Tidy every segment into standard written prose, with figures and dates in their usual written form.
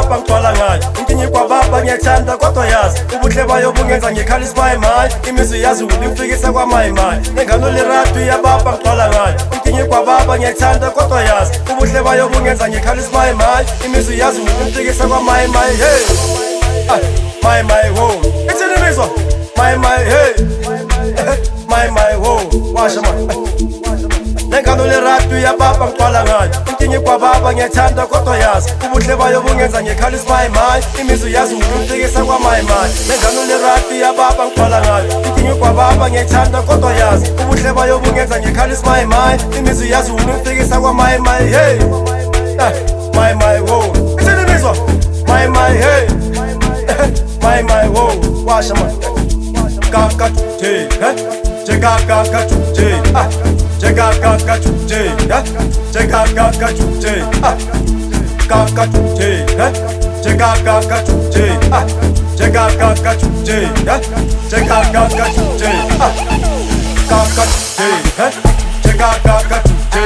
baba ngigcwala ngayo inkinyi kwababa ngiyathanda kodwa yazi ubuhle bayo bungenza ngikhalisa mayimayi imizwi yazulu imfikisa kwamayimayi nengano leratu yababa ngigcwala ngayo inkinyi kwababa ngiyathanda kodwa yazi ubuhle bayo bungenza ngikhalisa mayimayi imizwi yazulu imfikisa kwamayimayi hey mayimayi wo ithini imizwa mayimayi hey mayimayi wo washa man nengano leratu yababa ngigcwala ngayo inkinyi kwababa ngiyathanda kodwa yazi ubuhle bayo bungenza ngikhalisa mayimayi imizwi yazulu imfikisa kwamayimayi nengano leratu yababa ngigcwala ngayo inkinyi kwababa ngiyathanda kodwa yazi ubuhle bayo bungenza ngikhalisa mayimayi imizwi yazulu imfikisa kwamayimayi hey mayimayi wo ithini imizwa mayimayi hey mayimayi wo washa man kaka hey Cheka kaka chute Cheka kaka chute Cheka kaka chute Kaka chute Cheka kaka chute Cheka kaka chute Cheka kaka chute Kaka chute Cheka kaka chute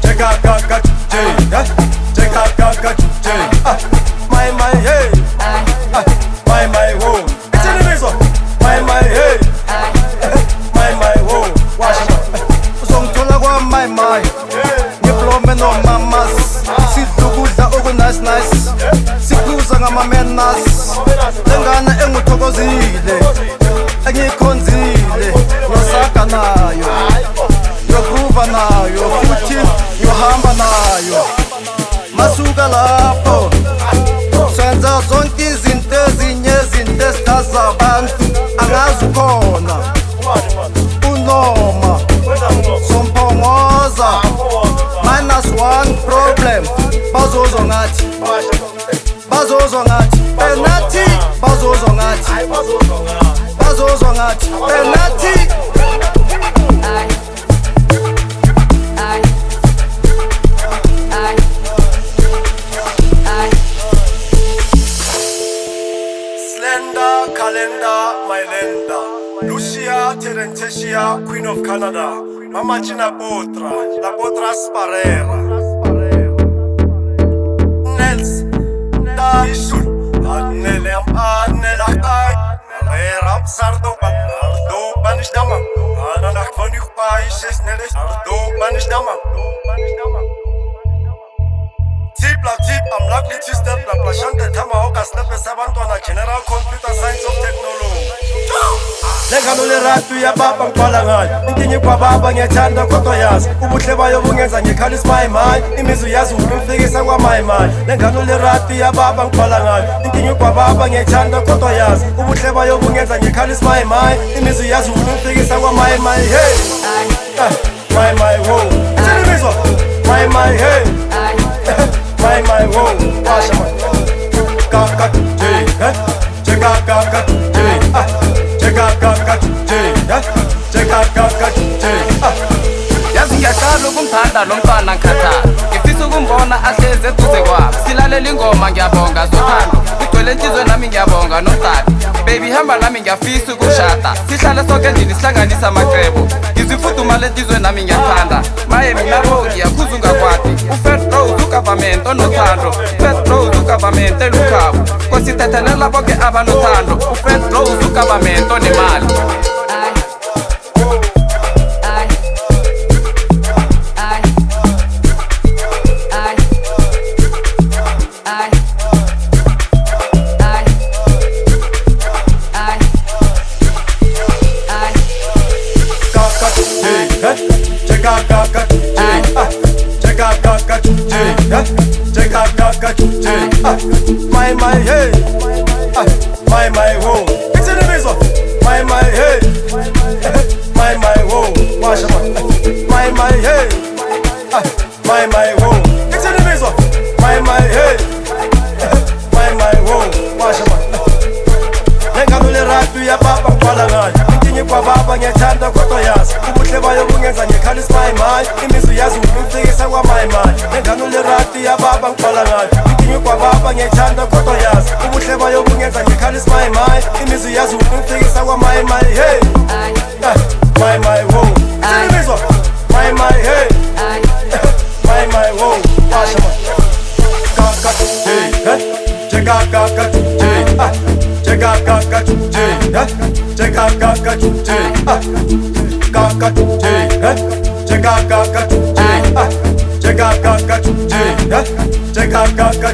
Cheka kaka chute Cheka kaka chute my hey my wo it's in the middle my hey my ngiblome no mamas sidukudla nice sikhuza ngama-manners lengane engithokozile engikhonzile ngiyasaga nayo ngiyogruva nayo futhi ngiyohamba nayo masuka lapho senza zonke izinto ezinye izinto ezithaza abantu angazi ukhona unoma somphongoza -1 problem bazozwa ngathi penathi bazozwa ngathi penathi Slender calendar my lender Lucia Terentesia Queen of Canada Mama Gina Potra La Potra Sparera Nels Da Ishul Adnelem Adnela Ay Rap Sardo Ardo Banishdama Ananak von ich Paishes Neles Ardo Banishdama Tip I'm lucky to step la plashante Tama Oka Slepe Sabantwana General Computer Science of Technology Lengano leratu yababa ngigcwala ngayo inkinyi kwababa ngiyathanda kodwa yazi ubuhle bayo bungenza ngikhalisa mayimayi imizwi yazulu imfikisa kwamayimayi lengano leratu yababa ngigcwala ngayo inkinyi kwababa ngiyathanda kodwa yazi ubuhle bayo bungenza ngikhalisa mayimayi imizwi yazulu imfikisa kwamayimayi hey mayimayi wo ithini imizwa mayimayi hey mayimayi wo washa man kaka cheka kaka yazi ngiyaqala ukumthanda lo mfana ngikhathala ngifisa ukumbona ahleze eduze kwami silalela ingoma ngiyabonga zothando igcwele enhlizweni nami ngiyabonga nomdali baby hamba nami ngiyafisa ukushada sihlale sonke endlini sihlanganisa amacebo ngizifudumala enhlizweni nami ngiyathanda maye mina bo ngiyakhuza ungakwadi uFed Rose ugovernment onothando Fed Rose ugovernment elukhabo kwasithethelela bonke abanothando uFed Rose ugovernment onemali my hey my wo it's in the middle my hey my wo washa man my hey my wo it's in the middle my hey my wo washa man lengano leratu yababa ngigcwala ngayo inkinyi kwababa ngiyathanda kodwa yazi ubuhle bayo bungenza ngikhalisa mayimayi imizwi yazulu imfikisa kwamayimayi lengano leratu yababa ngigcwala ngayo inkinyi kwababa ngiyathanda kodwa yazi ubuhle bayo bungenza ngikhalisa mayimayi imizwi yazulu imfikisa kwamayimayi hey my wo ithini imizwa my hey my wo washa man kaka chuche kaka chuche cheka kaka chuche cheka kaka chuche cheka kaka